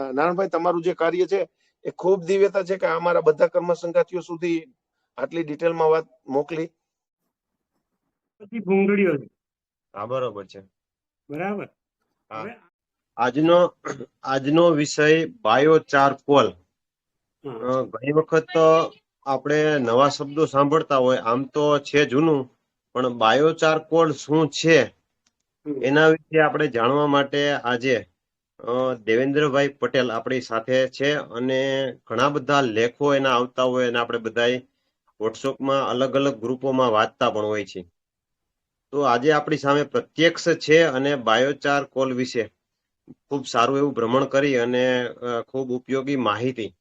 નારાયણભાઈ, તમારું જે કાર્ય છે એ ખૂબ દિવ્યતા છે કે અમારા બધા કર્મ સંગાતીઓ સુધી આટલી ડિટેલમાં વાત મોકલી. પછી ભૂંગળીઓ છે. હા, બરોબર છે. બરાબર. હા. હવે આજનો વિષય બાયોચાર કોલ. હા, ઘણી વખત આપણે નવા શબ્દો સાંભળતા હોય, આમ તો છે જૂનું, પણ બાયોચાર કોલ શું છે એના વિશે આપણે જાણવા માટે આજે દેવેન્દ્રભાઈ પટેલ આપણી સાથે છે અને ઘણા બધા લેખો એના આવતા હોય અને આપણે બધા વોટ્સઅપમાં અલગ અલગ ગ્રુપોમાં વાંચતા પણ હોય છે. તો આજે આપણી સામે પ્રત્યક્ષ છે અને બાયોચાર કોલ વિશે ખૂબ સારું એવું ભ્રમણ કરી અને ખૂબ ઉપયોગી માહિતી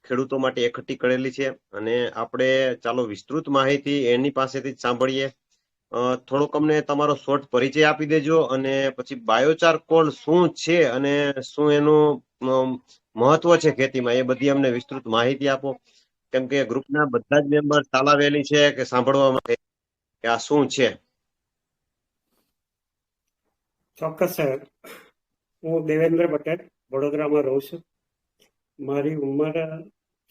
ખેડૂતો માટે એકઠી કરેલી છે અને આપણે ચાલો વિસ્તૃત માહિતી એની પાસેથી જ સાંભળીએ. થોડોક અમને તમારો શોર્ટ પરિચય આપી દેજો અને પછી બાયોચાર કોલ શું છે અને શું એનું મહત્વ છે ખેતીમાં, એ બધી અમને વિસ્તૃત માહિતી આપો. કેમ કે ગ્રુપના બધા જ મેમ્બર તાલાવેલી છે કે સાંભળવા માટે કે આ શું છે. ચોક્કસ સાહેબ. હું દેવેન્દ્ર પટેલ, વડોદરામાં રહું છું. મારી ઉંમર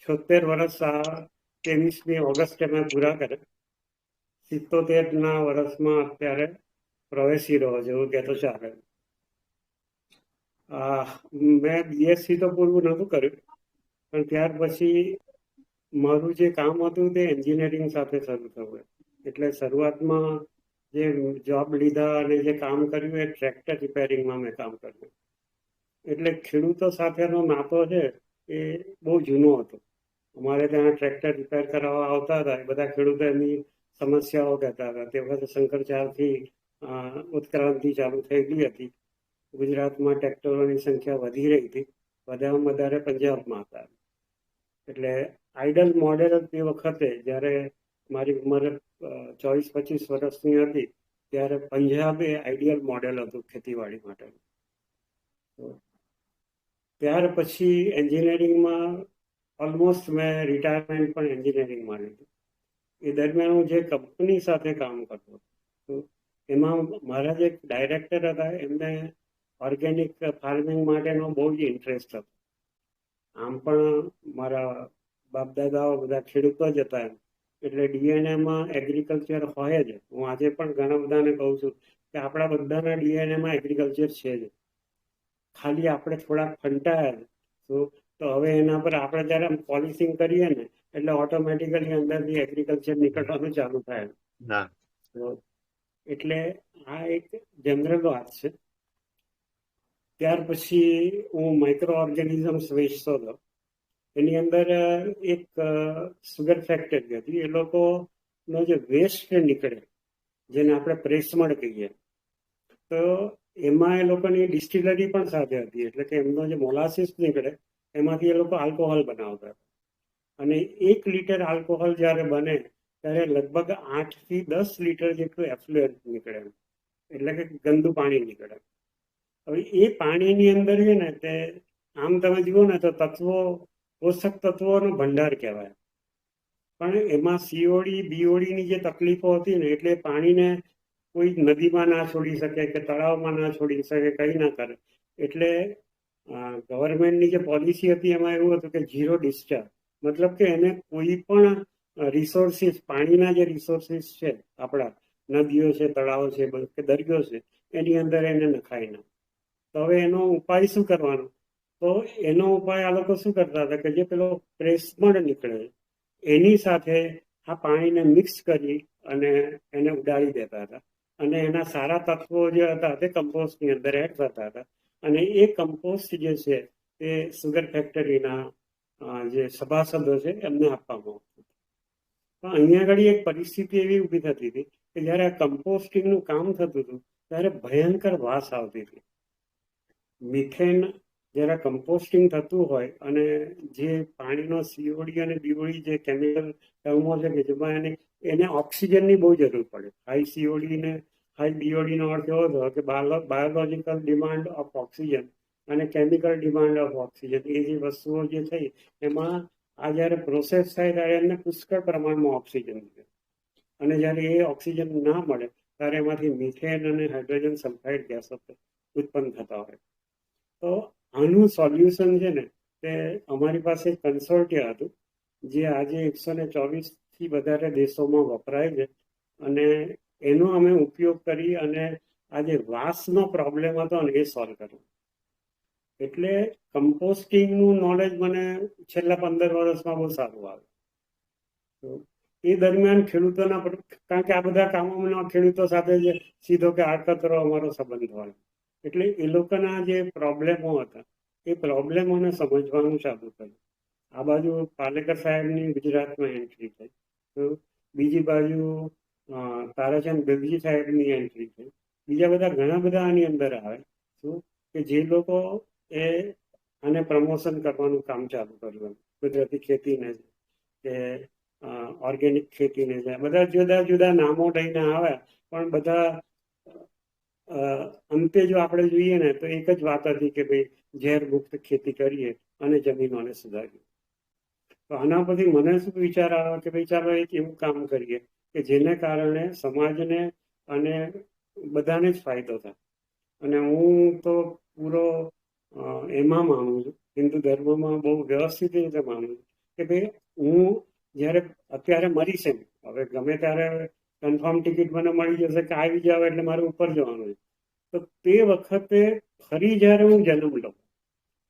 76 વર્ષ આ 23મી ઓગસ્ટે મેં પૂરા કરે. 77ના વર્ષમાં અત્યારે પ્રવેશી રહ્યો છે, એવું કહેતો ચાલે. મેં બીએસસી તો પૂરું નહોતું કર્યું, પણ ત્યાર પછી મારું જે કામ હતું તે એન્જિનિયરિંગ સાથે શરૂ થયું. એટલે શરૂઆતમાં જે જોબ લીધા અને જે કામ કર્યું એ ટ્રેક્ટર રિપેરિંગમાં મેં કામ કર્યું. એટલે ખેડૂતો સાથેનો નાતો છે એ બહુ જૂનો હતો. અમારે ત્યાં ટ્રેક્ટર રિપેર કરાવવા આવતા હતા, એ બધા ખેડૂતો એમની સમસ્યાઓ કહેતા હતા. તે વખતે શંકરચારથી ઉત્ક્રાંતિ ચાલુ થયેલી હતી. ગુજરાતમાં ટ્રેક્ટરોની સંખ્યા વધી રહી હતી, વધારેમાં વધારે પંજાબમાં હતા. એટલે આઈડલ મોડેલ તે વખતે જ્યારે મારી ઉંમર 24-25 વર્ષની હતી ત્યારે પંજાબ એ આઈડિયલ મોડેલ હતું ખેતીવાડી માટે. ત્યાર પછી એન્જિનિયરિંગમાં ઓલમોસ્ટ મેં રિટાયરમેન્ટ પણ એન્જિનિયરિંગમાં લીધું. એ દરમિયાન હું જે કંપની સાથે કામ કરતો હતો એમાં મારા જે ડાયરેક્ટર હતા એમને ઓર્ગેનિક ફાર્મિંગ માટેનો બહુ જ ઇન્ટરેસ્ટ હતો. આમ પણ મારા બાપ દાદાઓ બધા ખેડૂતો જ હતા એમ, એટલે ડીએનએમાં એગ્રીકલ્ચર હોય જ. હું આજે પણ ઘણા બધાને કહું છું કે આપણા બધાના ડીએનએમાં એગ્રીકલ્ચર છે જ. ખાલી આપણે થોડાક ફંટાયા તો હવે એના પર આપણે જયારે પોલિશિંગ કરીએ ને એટલે ઓટોમેટિકલી અંદરથી એગ્રીકલ્ચર નીકળવાનું ચાલુ થાય. એટલે આ એક જનરલ વાત છે. ત્યાર પછી હું માઇક્રો ઓર્ગેનિઝમ્સ વેચતો હતો. એની અંદર એક સુગર ફેક્ટરી હતી. એ લોકોનો જે વેસ્ટ નીકળે જેને આપણે પ્રેસમડ કહીએ, તો એમાં એ લોકોની ડિસ્ટિલરી પણ સાથે હતી. એટલે કે એમનો જે મોલાસીસ નીકળે એમાંથી એ લોકો આલ્કોહોલ બનાવતા. અને 1 લિટર આલ્કોહોલ જ્યારે બને ત્યારે લગભગ 8 થી 10 લિટર જેટલું એફ્લુએન્ટ નીકળે, એટલે કે ગંદુ પાણી નીકળે. હવે એ પાણીની અંદર છે ને તે આમ તમે જુઓ ને તો પોષક તત્વોનો ભંડાર કહેવાય. પણ એમાં સીઓડી બીઓડીની જે તકલીફો હતી ને એટલે પાણીને કોઈ નદીમાં ના છોડી શકે કે તળાવમાં ના છોડી શકે, કંઈ ના કરે. એટલે ગવર્મેન્ટની જે પોલિસી હતી એમાં એવું હતું કે 0 ડિસ્ચાર્જ, મતલબ કે એને કોઈ પણ રિસોર્સિસ, પાણીના જે રિસોર્સિસ છે આપણા નદીઓ છે, તળાવો છે કે દરિયો છે, એની અંદર એને નખાય ના. તો હવે એનો ઉપાય શું કરવાનો? તો એનો ઉપાય આ લોકો શું કરતા હતા કે જે પેલો પ્રેસમડ નીકળે એની સાથે આ પાણીને મિક્સ કરી અને એને ઉડાડી દેતા હતા. અને એના સારા તત્વો જે હતા તે કમ્પોસ્ટની અંદર એડ કરતા હતા. અને એ કમ્પોસ્ટ જે છે તે સુગર ફેક્ટરીના જે સભાસદો છે એમને આપવામાં આવતું. પણ અહીંયા આગળ એક પરિસ્થિતિ એવી ઊભી થતી હતી કે જ્યારે આ કમ્પોસ્ટિંગનું કામ થતું હતું ત્યારે ભયંકર વાસ આવતી હતી. મિથેન જ્યારે કમ્પોસ્ટિંગ થતું હોય અને જે પાણીનો સીઓડી અને બીઓડી જે કેમિકલ ટર્મો છે કે જેમાં એને ઓક્સિજનની બહુ જરૂર પડે. હાઈ સીઓડી ને હાઈ બીઓડીનો અર્થ એવો થયો કે બાયોલોજિકલ ડિમાન્ડ ઓફ ઓક્સિજન અને કેમિકલ ડિમાન્ડ ઓફ ઓક્સિજન, એ જે વસ્તુઓ જે થઈ એમાં આ જ્યારે પ્રોસેસ થાય ત્યારે એમને પુષ્કળ પ્રમાણમાં ઓક્સિજન મળે. અને જ્યારે એ ઓક્સિજન ના મળે ત્યારે એમાંથી મિથેન અને હાઇડ્રોજન સલ્ફાઇડ ગેસો ઉત્પન્ન થતા હોય. તો આનું સોલ્યુશન છે ને તે અમારી પાસે કન્સોર્ટિયા હતું, જે આજે 124 થી વધારે દેશોમાં વપરાય છે, અને એનો અમે ઉપયોગ કરી અને આજે વાસનો પ્રોબ્લેમ હતો ને એ સોલ્વ કર્યો. એટલે કમ્પોસ્ટિંગનું નોલેજ મને છેલ્લા 15 વર્ષમાં બહુ સારું આવે. તો એ દરમિયાન ખેડૂતોના, કારણ કે આ બધા કામોમાં ખેડૂતો સાથે જે સીધો કે આડકતરો અમારો સંબંધ હોય, એટલે એ લોકોના જે પ્રોબ્લેમો હતા એ પ્રોબ્લેમોને સમજવાનું ચાલુ કર્યું. આ બાજુ પાલેકર સાહેબની ગુજરાતમાં એન્ટ્રી થઈ, તો બીજી બાજુ તારાચંદ ગઢવી સાહેબની એન્ટ્રી થઈ, બીજા બધા ઘણા બધા આની અંદર આવે શું કે જે લોકો એ આને પ્રમોશન કરવાનું કામ ચાલુ કર્યું. કુદરતી ખેતીને કે ઓર્ગેનિક ખેતીને છે, બધા જુદા જુદા નામો લઈને આવ્યા, પણ બધા અંતે જો આપણે જોઈએ ને તો એક જ વાત હતી કે ભાઈ ઝેર મુક્ત ખેતી કરીએ અને જમીનોને સુધારીએ. તો આના પછી મને શું વિચાર આવ્યો કે ભાઈ ચાલો એક એવું કામ કરીએ કે જેને કારણે સમાજને અને બધાને જ ફાયદો થાય. અને હું તો પૂરો એમાં માનું છું, હિન્દુ ધર્મમાં બહુ વ્યવસ્થિત રીતે માનું છું કે ભાઈ હું જ્યારે અત્યારે મરીશ એમ, હવે ગમે ત્યારે કન્ફર્મ ટિકિટ મને મળી જશે કે આવી જાવ એટલે મારે ઉપર જવાનું છે, તો તે વખતે ફરી જ્યારે હું જન્મ લઉં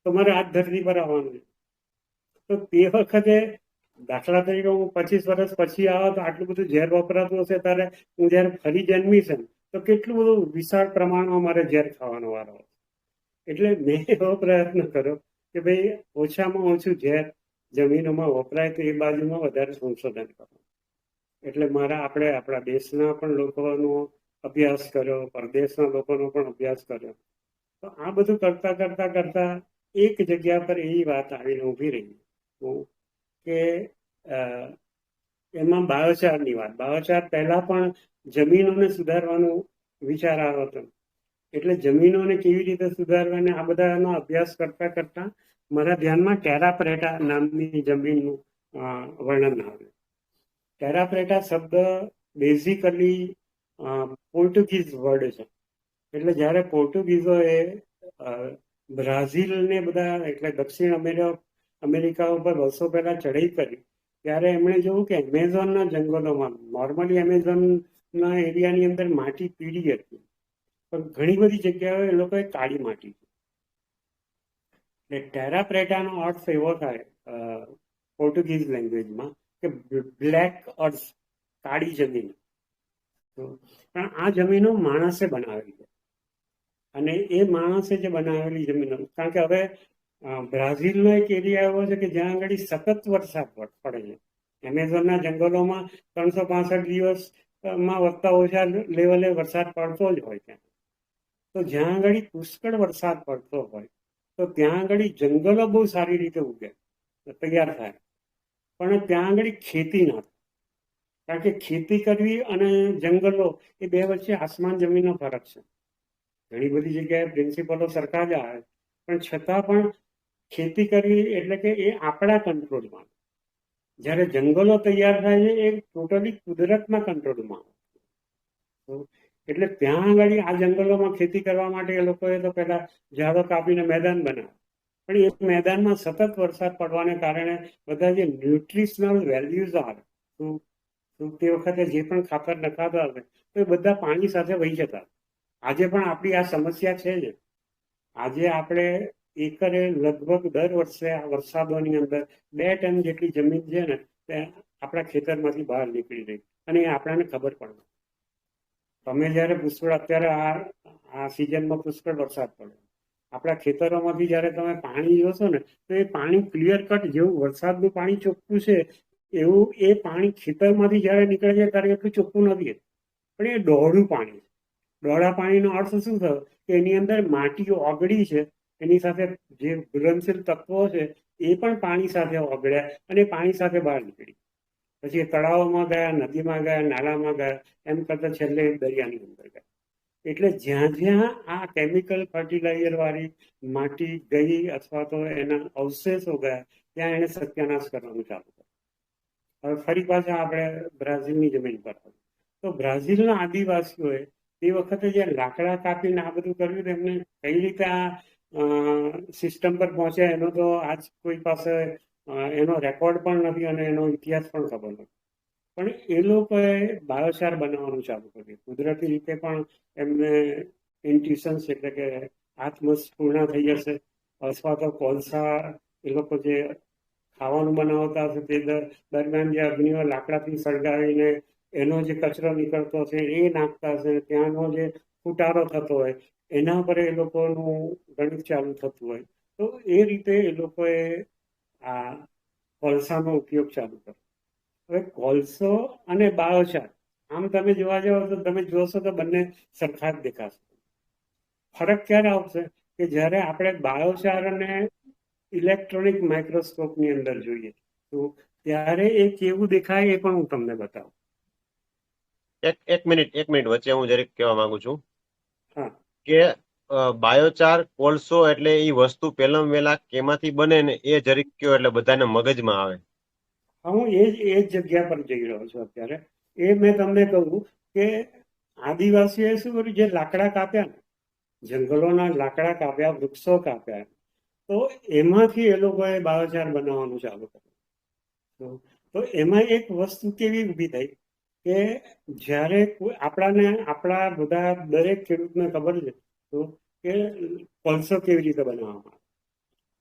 તો મારે આ ધરતી પર આવવાનું છે. તો તે વખતે દાખલા તરીકે હું 25 વર્ષ પછી આવો તો આટલું બધું ઝેર વપરાતું હશે, ત્યારે હું જ્યારે ફરી જન્મીશ તો કેટલું બધું વિશાળ પ્રમાણમાં મારે ઝેર ખાવાનો વારો હશે. એટલે મેં એવો પ્રયત્ન કર્યો કે ભાઈ ઓછામાં ઓછું ઝેર જમીનોમાં વપરાય તો એ બાજુમાં વધારે સંશોધન કરવું. એટલે આપણે આપણા દેશના પણ લોકોનો અભ્યાસ કર્યો, પરદેશના લોકોનો પણ અભ્યાસ કર્યો. તો આ બધું કરતા કરતા કરતા એક જગ્યા પર એવી વાત આવીને ઊભી રહી કે એમાં બાયોચારની વાત. બાયોચાર પહેલા પણ જમીનોને સુધારવાનો વિચાર આવ્યો હતો. એટલે જમીનોને કેવી રીતે સુધારવાને આ બધાનો અભ્યાસ કરતા કરતા મારા ધ્યાનમાં ટેરા પ્રેટા નામની જમીનનું વર્ણન આવ્યું. ટેરા પ્રેટા શબ્દ બેઝિકલી પોર્ટુગીઝ વર્ડ છે. એટલે જ્યારે પોર્ટુગીઝોએ બ્રાઝિલને બધા, એટલે દક્ષિણ અમેરિકા ઉપર વર્ષો પહેલા ચઢાઈ કરી, ત્યારે એમણે જોયું કે એમેઝોનના જંગલોમાં, નોર્મલી એમેઝોનના એરિયાની અંદર માટી પીળી હતી, પણ ઘણી બધી જગ્યાએ એ લોકોએ કાળી માટી. એટલે ટેરા પ્રેટાનો અર્થ એવો થાય પોર્ટુગીઝ લેંગ્વેજમાં કે બ્લેક અર્થ, કાળી જમીન. પણ આ જમીનો માણસે બનાવેલી છે, અને એ માણસે જે બનાવેલી જમીનો, કારણ કે હવે બ્રાઝિલનો એક એરિયા એવો છે કે જ્યાં આગળ સતત વરસાદ પડે છે. એમેઝોનના જંગલોમાં 365 દિવસમાં વધતા ઓછા લેવલે વરસાદ પડતો જ હોય ત્યાં. તો જ્યાં આગળ પુષ્કળ વરસાદ પડતો હોય તો ત્યાં આગળ જંગલો બહુ સારી રીતે ઉગે, તૈયાર થાય, પણ ત્યાં આગળ ખેતી ના થાય. કારણ કે ખેતી કરવી અને જંગલો એ બે વચ્ચે આસમાન જમીનનો ફરક છે. ઘણી બધી જગ્યાએ પ્રિન્સિપલો સરખા જ આવે, પણ છતાં પણ ખેતી કરવી એટલે કે એ આપણા કંટ્રોલમાં. જ્યારે જંગલો તૈયાર થાય છે એ ટોટલી કુદરતના કંટ્રોલમાં. એટલે ત્યાં આગળ આ જંગલોમાં ખેતી કરવા માટે એ લોકોએ તો પેલા ઝાડો કાપીને મેદાન બનાવે, પણ એ મેદાનમાં સતત વરસાદ પડવાને કારણે બધા જે ન્યુટ્રિશનલ વેલ્યુઝ આવે, તે વખતે જે પણ ખાતર નખાતા હશે તો એ બધા પાણી સાથે વહી જતા. આજે પણ આપણી આ સમસ્યા છે જ. આજે આપણે એકરે લગભગ દર વર્ષે આ વરસાદોની અંદર 2 ટન જેટલી જમીન છે ને તે આપણા ખેતરમાંથી બહાર નીકળી રહી, અને એ આપણને ખબર પડે. તમે જ્યારે પુષ્કળ, અત્યારે આ સિઝનમાં પુષ્કળ વરસાદ પડે, આપણા ખેતરોમાંથી જ્યારે તમે પાણી જોશો ને તો એ પાણી ક્લિયર કટ, જેવું વરસાદનું પાણી ચોખ્ખું છે એવું એ પાણી ખેતરમાંથી જ્યારે નીકળે છે ત્યારે એટલું ચોખ્ખું નથી, પણ એ ડોળું પાણી. ડોળા પાણીનો અર્થ શું થયો કે એની અંદર માટી ઓગળી છે, એની સાથે જે ઘુલનશીલ તત્વો છે એ પણ પાણી સાથે ઓગળ્યા અને પાણી સાથે બહાર નીકળી. પછી તળાવમાં ગયા, નદીમાં ગયા, નાલામાં ગયા, એમ કરતા છેલ્લે દરિયાની અંદર ગયા. એટલે જ્યાં જ્યાં આ કેમિકલ ફર્ટિલાઇઝર વાળી માટી ગઈ અથવા તો એના અવશેષો ગયા ત્યાં એને સત્યાનાશ કરવાનું ચાલુ કર્યું. હવે ફરી પાછા આપણે બ્રાઝિલની જમીન પર. તો બ્રાઝિલના આદિવાસીઓએ તે વખતે જે લાકડા કાપીને આ બધું કર્યું, એમને કઈ રીતે આ સિસ્ટમ પર પહોંચ્યા એનો તો આજ કોઈ પાસે એનો રેકોર્ડ પણ નથી અને એનો ઇતિહાસ પણ ખબર નથી. પણ એ લોકોએ બાયોચાર બનાવવાનું ચાલુ કર્યું. કુદરતી રીતે પણ એમને ઇન્ટ્યુશન્સ એટલે કે આત્મસ્ફૂર્ણા થઈ જશે, અથવા તો કોલસા એ લોકો જે ખાવાનું બનાવતા હશે તે દરમિયાન જે અગ્નિઓ લાકડાથી સળગાવીને એનો જે કચરો નીકળતો હશે એ નાખતા હશે, ત્યાંનો જે ફૂટારો થતો હોય એના પર એ લોકોનું ગણિત ચાલુ થતું હોય. તો એ રીતે એ લોકોએ આ કોલસાનો ઉપયોગ ચાલુ કર્યો. હવે કોલસો અને બાયોચાર આમ તમે જોવા જાઓ તો તમે જોશો તો બંને સરખા જ દેખાશે. ફરક ક્યારે આવશે કે જ્યારે આપણે બાયોચાર અને ઇલેક્ટ્રોનિક માઇક્રોસ્કોપની અંદર જોઈએ તો ત્યારે એ કેવું દેખાય એ પણ હું તમને બતાવું. એક મિનિટ વચ્ચે હું જરીક કહેવા માંગુ છું હા. કે બાયોચાર કોલસો એટલે એ વસ્તુ પેલા વેલા કેમાંથી બને ને એ જરીક કયો એટલે બધાને મગજમાં આવે. હું એ જ જગ્યા પર જઈ રહ્યો છું અત્યારે. એ મેં તમને કહું કે આદિવાસીઓએ શું કર્યું, જે લાકડા કાપ્યા ને, જંગલોના લાકડા કાપ્યા, વૃક્ષો કાપ્યા, તો એમાંથી એ લોકોએ બાયોચાર બનાવવાનું ચાલુ કર્યું. તો એમાં એક વસ્તુ કેવી ઊભી થઈ કે જ્યારે આપણા બધા દરેક ખેડૂતને ખબર છે તો કે કોલસો કેવી રીતે બનાવવામાં આવે.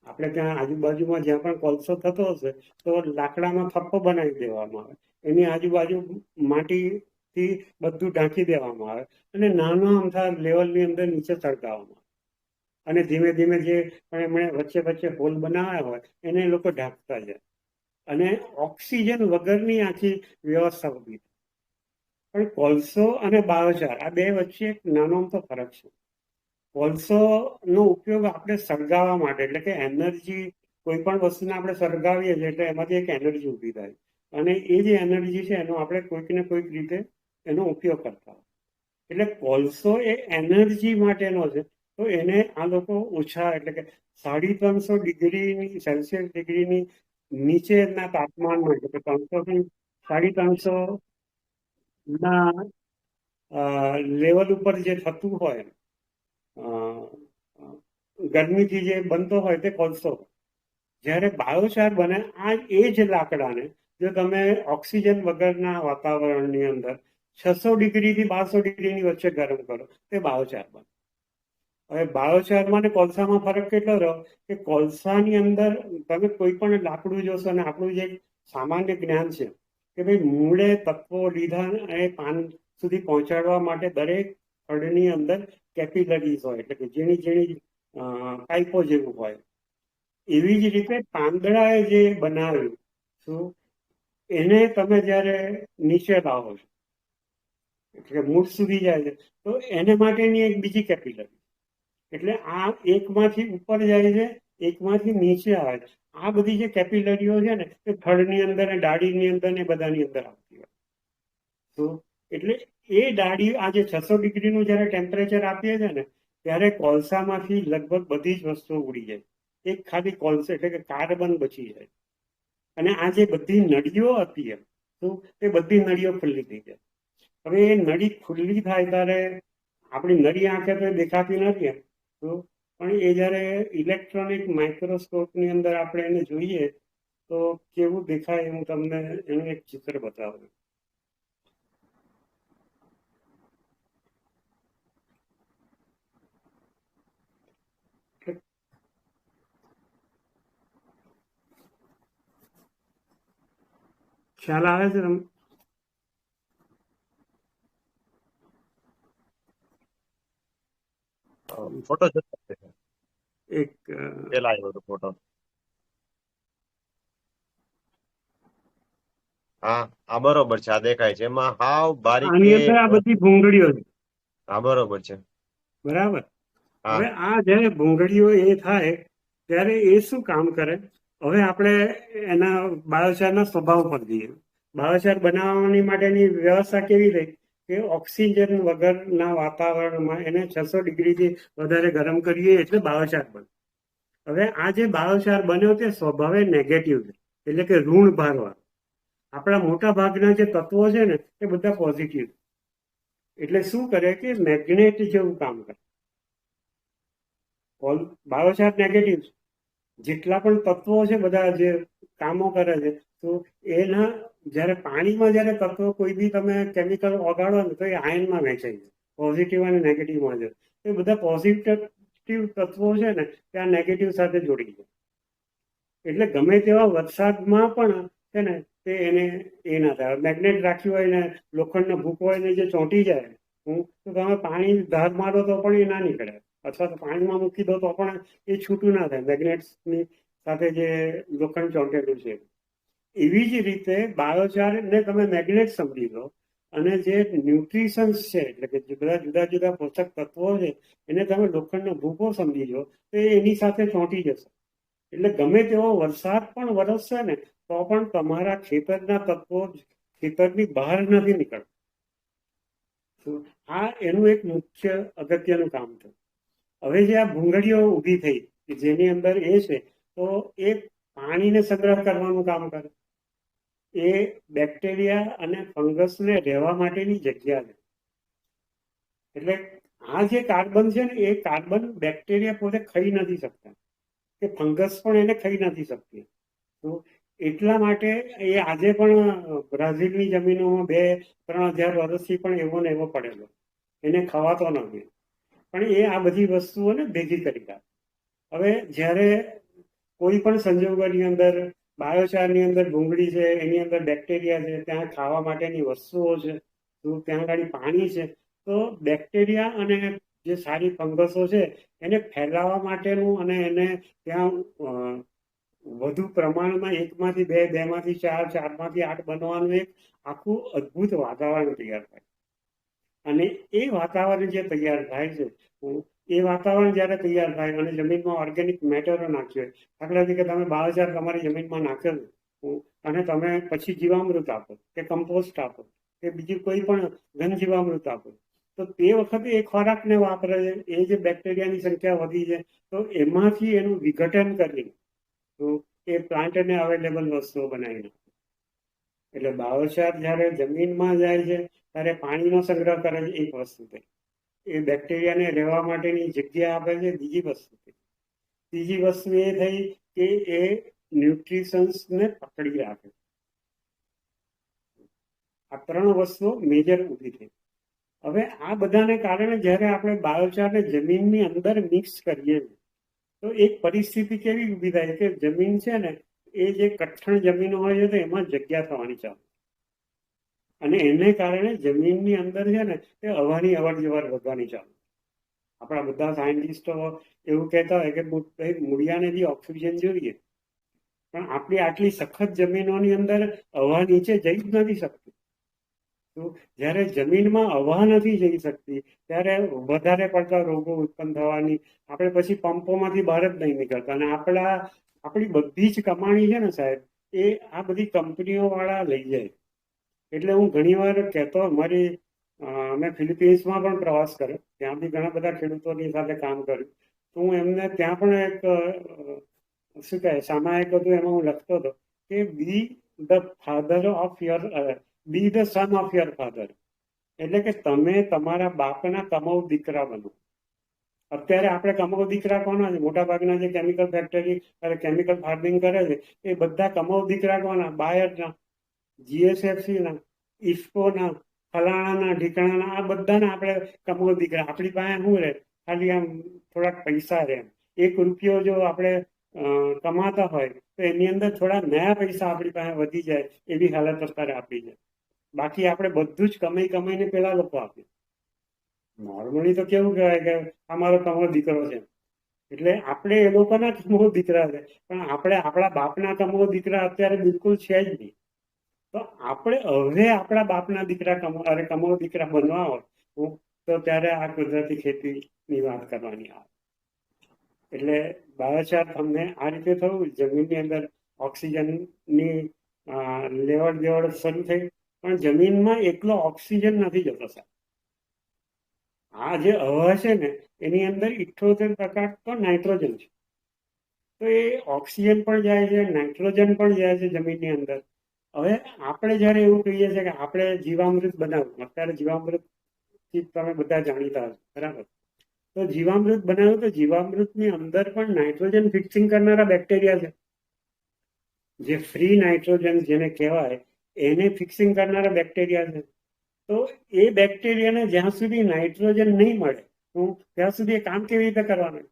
આપણે ત્યાં આજુબાજુમાં જ્યાં પણ કોલસો થતો હશે તો લાકડામાં થપ્પો બનાવી દેવામાં આવે, એની આજુબાજુ માટીથી બધું ઢાંકી દેવામાં આવે અને નાના અમથા લેવલની અંદર નીચે સળગાવવામાં આવે અને ધીમે ધીમે જે પણ એમણે વચ્ચે વચ્ચે હોલ બનાવ્યા હોય એને એ લોકો ઢાંકતા જાય અને ઓક્સિજન વગરની આખી વ્યવસ્થા ઊભી. પણ કોલસો અને બાયોચાર આ બે વચ્ચે એક નાનો અમથો ફરક છે. કોલસો નો ઉપયોગ આપણે સળગાવવા માટે, એટલે કે એનર્જી, કોઈ પણ વસ્તુને આપણે સળગાવીએ છીએ એટલે એમાંથી એક એનર્જી ઊભી થાય અને એ જે એનર્જી છે એનો આપણે કોઈક ને કોઈક રીતે એનો ઉપયોગ કરતા હોય. એટલે કોલસો એ એનર્જી માટેનો છે. તો એને આ લોકો ઓછા એટલે કે 350 ડિગ્રી સેલ્સિયસ ડિગ્રીની નીચેના તાપમાનમાં, એટલે કે 300 થી 350 ના લેવલ ઉપર જે થતું હોય ગરમીથી જે બનતો હોય તે કોલસો. જ્યારે બાયોચાર બને આ એ જ લાકડાને જો તમે ઓક્સિજન વગરના વાતાવરણની અંદર 600 ડિગ્રીથી 1200 ડિગ્રીની વચ્ચે ગરમ કરો તે બાયોચાર બને. હવે બાયોચારમાં ને કોલસામાં ફરક કેટલો રહ્યો કે કોલસાની અંદર તમે કોઈ પણ લાકડું જોશો અને આપણું જે સામાન્ય જ્ઞાન છે કે ભાઈ મૂળે તત્વો લીધા એ પાન સુધી પહોંચાડવા માટે દરેક થડની અંદર કેપિલરીઝ હોય, એટલે કે ઝીણી ઝીણી પાઇપો જેવું હોય. એવી જ રીતે પાંદડાએ જે બનાવ્યું શું એને તમે જ્યારે નીચે લાવો છો એટલે મૂળ સુધી જાય છે તો એને માટેની એક બીજી કેપિલરી, એટલે આ એકમાંથી ઉપર જાય છે, એકમાંથી નીચે આવે છે. આ બધી જે કેપિલરીઓ છે ને એ થડની અંદર ને ડાળીની અંદર ને બધાની અંદર આવતી હોય. તો એટલે એ ડાળી આ જે 600 ડિગ્રીનું જયારે ટેમ્પરેચર આપીએ છીએ ને ત્યારે કોલસામાંથી લગભગ બધી જ વસ્તુઓ ઉડી જાય. એક ખાલી કોલસો એટલે કે કાર્બન બચી જાય અને આ જે બધી નળીઓ હતી તો એ બધી નળીઓ ખુલ્લી થઈ જાય. હવે એ નળી ખુલ્લી થાય ત્યારે આપણી નળી આંખે તો દેખાતી નથી તો પણ એ જ્યારે ઇલેક્ટ્રોનિક માઇક્રોસ્કોપની અંદર આપણે એને જોઈએ તો કેવું દેખાય હું તમને એનું એક ચિત્ર બતાવું. ખ્યાલ આવે છે તમને? ફોટો એક પેલા આવ્યો હતો ફોટો. હા આ બરોબર છે, આ દેખાય છે. એમાં હાવ આની બારીકે અંદર આ બધી ભૂંગળીઓ છે. હા બરોબર છે. બરાબર. હા હવે આ જ્યારે ભૂંગળીઓ એ થાય ત્યારે એ શું કામ કરે, હવે આપણે એના બાયોચારના સ્વભાવ પર જઈએ. બાયોચાર બનાવવાની માટેની વ્યવસ્થા કેવી થઈ કે ઓક્સિજન વગરના વાતાવરણમાં એને 600 ડિગ્રીથી વધારે ગરમ કરીએ એટલે બાયોચાર બને. હવે આ જે બાયોચાર બન્યો તે સ્વભાવે નેગેટિવ છે, એટલે કે ઋણ ભારવાળો. આપણા મોટા ભાગના જે તત્વો છે ને એ બધા પોઝિટિવ. એટલે શું કરે કે મેગ્નેટ જેવું કામ કરે. બાયોચાર નેગેટિવ છે. જેટલા પણ તત્વો છે બધા જે કામો કરે છે, તો એના જ્યારે પાણીમાં જ્યારે તત્વો કોઈ બી તમે કેમિકલ ઓગાળો ને તો એ આયનમાં વહેંચાય છે, પોઝિટિવ અને નેગેટિવમાં છે. એ બધા પોઝિટિવ તત્વો છે ને ત્યાં નેગેટિવ સાથે જોડી જાય. એટલે ગમે તેવા વરસાદમાં પણ છે ને તે એને એ ના થાય. મેગ્નેટ રાખ્યું હોય ને લોખંડનો ભૂકો હોય ને જે ચોંટી જાય તો તમે પાણી ધાર મારો તો પણ એ ના નીકળે, અથવા તો પાણીમાં મૂકી દો તો પણ એ છૂટું ના થાય મેગ્નેટ્સની સાથે જે લોખંડ ચોંટેલું છે. એવી જ રીતે બાયોચારને તમે મેગ્નેટ સમજી લો અને જે ન્યુટ્રિશન્સ છે એટલે કે બધા જુદા જુદા પોષક તત્વો છે એને તમે લોખંડનો ભૂકો સમજી લો તો એ એની સાથે ચોંટી જશે. એટલે ગમે તેવો વરસાદ પણ વરસશે ને તો પણ તમારા ખેતરના તત્વો ખેતરની બહાર નથી નીકળતા. આ એનું એક મુખ્ય અગત્યનું કામ છે. હવે જે આ ભૂંગળીઓ ઊભી થઈ કે જેની અંદર એ છે, તો એ પાણીને સંગ્રહ કરવાનું કામ કરે. એ બેક્ટેરિયા અને ફંગસને રહેવા માટેની જગ્યા છે. એટલે આ જે કાર્બન છે ને એ કાર્બન બેક્ટેરિયા પોતે ખાઈ નથી શકતા, કે ફંગસ પણ એને ખાઈ નથી શકતી. તો એટલા માટે એ આજે પણ બ્રાઝિલની જમીનોમાં 2-3 હજાર વર્ષથી પણ એવો ને એવો પડેલો, એને ખવાતો નથી. પણ એ આ બધી વસ્તુઓને ભેગી કરી રાખે. હવે જ્યારે કોઈ પણ સંજોગોની અંદર બાયોચારની અંદર ભૂંગળી છે, એની અંદર બેક્ટેરિયા છે, ત્યાં ખાવા માટેની વસ્તુઓ છે, તો ત્યાં આગળ પાણી છે, તો બેક્ટેરિયા અને જે સારી ફંગસો છે એને ફેલાવવા માટેનું અને એને ત્યાં વધુ પ્રમાણમાં 1માંથી 2, 2માંથી 4, 4માંથી 8 બનવાનું એક આખું અદ્ભુત વાતાવરણ તૈયાર થાય. અને એ વાતાવરણ જે તૈયાર થાય છે, એ વાતાવરણ જ્યારે તૈયાર થાય અને જમીનમાં ઓર્ગેનિક મેટરો નાખ્યો હોય, દાખલા તરીકે તમે બાયોચાર તમારી જમીનમાં નાખ્યો અને તમે પછી જીવામૃત આપો કે કમ્પોસ્ટ આપો કે બીજું કોઈ પણ ઘન જીવામૃત આપો, તો તે વખતે એ ખોરાકને વાપરે છે. એ જે બેક્ટેરિયાની સંખ્યા વધી છે તો એમાંથી એનું વિઘટન કરી તો એ પ્લાન્ટને અવેલેબલ વસ્તુઓ બનાવી નાખે. એટલે બાયોચાર જ્યારે જમીનમાં જાય છે ત્યારે પાણીનો સંગ્રહ કરે છે, એક વસ્તુ થઈ. એ બેક્ટેરિયાને રહેવા માટેની જગ્યા આપે છે, બીજી વસ્તુ થઈ. ત્રીજી વસ્તુ એ થઈ કે એ ન્યુટ્રિશન્સને પકડી રાખે. આ 3 વસ્તુઓ મેજર ઊભી થઈ. હવે આ બધાને કારણે જ્યારે આપણે બાયોચારને જમીનની અંદર મિક્સ કરીએ તો એક પરિસ્થિતિ કેવી ઊભી થાય કે જમીન છે ને એ જે કઠણ જમીનો હોય છે તો એમાં જગ્યા થવાની ચાલુ, અને એને કારણે જમીનની અંદર છે ને એ હવાની અવર જવર વધવાની ચાલુ. આપણા બધા સાયન્ટિસ્ટો એવું કહેતા હોય કે મૂળિયાને બી ઓક્સિજન જોઈએ, પણ આપણી આટલી સખત જમીનોની અંદર હવા નીચે જઈ જ નથી શકતી. તો જ્યારે જમીનમાં હવા નથી જઈ શકતી ત્યારે વધારે પડતા રોગો ઉત્પન્ન થવાની, આપણે પછી પંપોમાંથી બહાર જ નહીં નીકળતા. અને આપણી બધી જ કમાણી છે ને સાહેબ, એ આ બધી કંપનીઓ વાળા લઈ જાય. એટલે હું ઘણી વાર કહેતો, મેં ફિલિપિન્સમાં પણ પ્રવાસ કર્યો, ત્યાં બી ઘણા બધા ખેડૂતોની સાથે કામ કર્યું. તો હું એમને ત્યાં પણ એક શું કહે સામાયિક હતું, એમાં હું લખતો હતો કે be the father of your be the son of your father. એટલે કે તમે તમારા બાપના કમાઉ દીકરા બનો. અત્યારે આપણે કમાઉ દીકરા કોના છે? મોટા ભાગના જે કેમિકલ ફેક્ટરી કેમિકલ ફાર્મિંગ કરે છે એ બધા કમાઉ દીકરા કોના? બાયરના, GSFC-ના, ઇફકોના, ફલાણાના, ઢીકણાના, આ બધાના આપણે કમાઉ દીકરા. આપણી પાસે શું રહે? ખાલી આમ થોડાક પૈસા રહે. 1 રૂપિયો જો આપણે કમાતા હોય તો એની અંદર થોડા નયા પૈસા આપણી પાસે વધી જાય એવી હાલત અત્યારે આપી છે. બાકી આપણે બધું જ કમાઈને પેલા લોકો આપીએ. નોર્મલી તો કેવું કહેવાય કે અમારો કમાઉ દીકરો છે, એટલે આપણે એ લોકોના કમાઉ દીકરા છે, પણ આપણે આપણા બાપના કમાઉ દીકરા અત્યારે બિલકુલ છે જ નહીં. તો આપણે હવે આપણા બાપના દીકરા કમાઉ દીકરા બનવા હોય તો ત્યારે આ કુદરતી ખેતીની વાત કરવાની આવે. એટલે બાયોચાર તમને આ રીતે થયું, જમીનની અંદર ઓક્સિજનની લેવડ દેવડ શરૂ થઈ. પણ જમીનમાં એકલો ઓક્સિજન નથી જતો સાહેબ. આ જે હવા છે ને એની અંદર 78% તો નાઇટ્રોજન છે. તો એ ઓક્સિજન પણ જાય છે, નાઇટ્રોજન પણ જાય છે જમીનની અંદર. હવે આપણે જયારે એવું કહીએ છીએ કે આપણે જીવામૃત બનાવવું, અત્યારે જીવામૃત તમે બધા જાણીતા હશો, બરાબર? તો જીવામૃત બનાવ્યું તો જીવામૃતની અંદર પણ નાઇટ્રોજન ફિક્સિંગ કરનારા બેક્ટેરિયા છે. જે ફ્રી નાઇટ્રોજન જેને કહેવાય એને ફિક્સિંગ કરનારા બેક્ટેરિયા છે. તો એ બેક્ટેરિયાને જ્યાં સુધી નાઇટ્રોજન નહીં મળે ત્યાં સુધી એ કામ કેવી રીતે કરવાનું?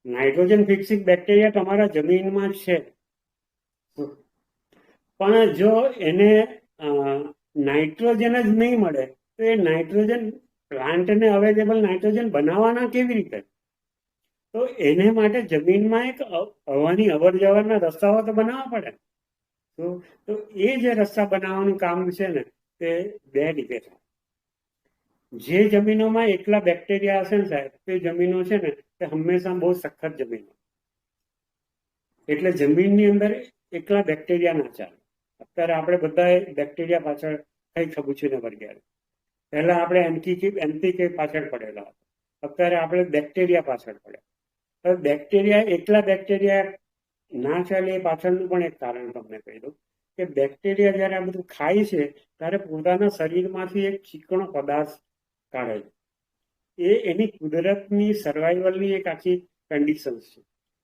નાઇટ્રોજન ફિક્સિંગ બેક્ટેરિયા તમારા જમીનમાં છે, પણ જો એને નાઇટ્રોજન જ નહીં મળે તો એ નાઇટ્રોજન પ્લાન્ટને અવેલેબલ નાઇટ્રોજન બનાવવાના કેવી રીતે? તો એને માટે જમીનમાં એક હવાની અવર જવરના રસ્તાઓ તો બનાવવા પડે. તો એ જે રસ્તા બનાવવાનું કામ છે ને તે બે રીતે થાય. જે જમીનોમાં એકલા બેક્ટેરિયા હશે ને સાહેબ, તે જમીનો છે ને તે હંમેશા બહુ સખત જમીનો, એટલે જમીનની અંદર એકલા બેક્ટેરિયા ના ચાલે. અત્યારે આપણે બધા બેક્ટેરિયા પાછળ કઈ ખબૂચીને વર્ગ્યા. પહેલા આપણે એનપીકે પાછળ પડેલા હતા, અત્યારે આપણે બેક્ટેરિયા પાછળ પડ્યા. હવે બેક્ટેરિયા એકલા બેક્ટેરિયા ના ચાલે એ પાછળનું પણ એક કારણ તમને કહી દઉં કે બેક્ટેરિયા જ્યારે આ બધું ખાય છે ત્યારે પોતાના શરીરમાંથી એક ચીકણો પદાર્થ કાઢે છે. એ એની કુદરતની સર્વાઈવલની એક આખી કન્ડિશન છે.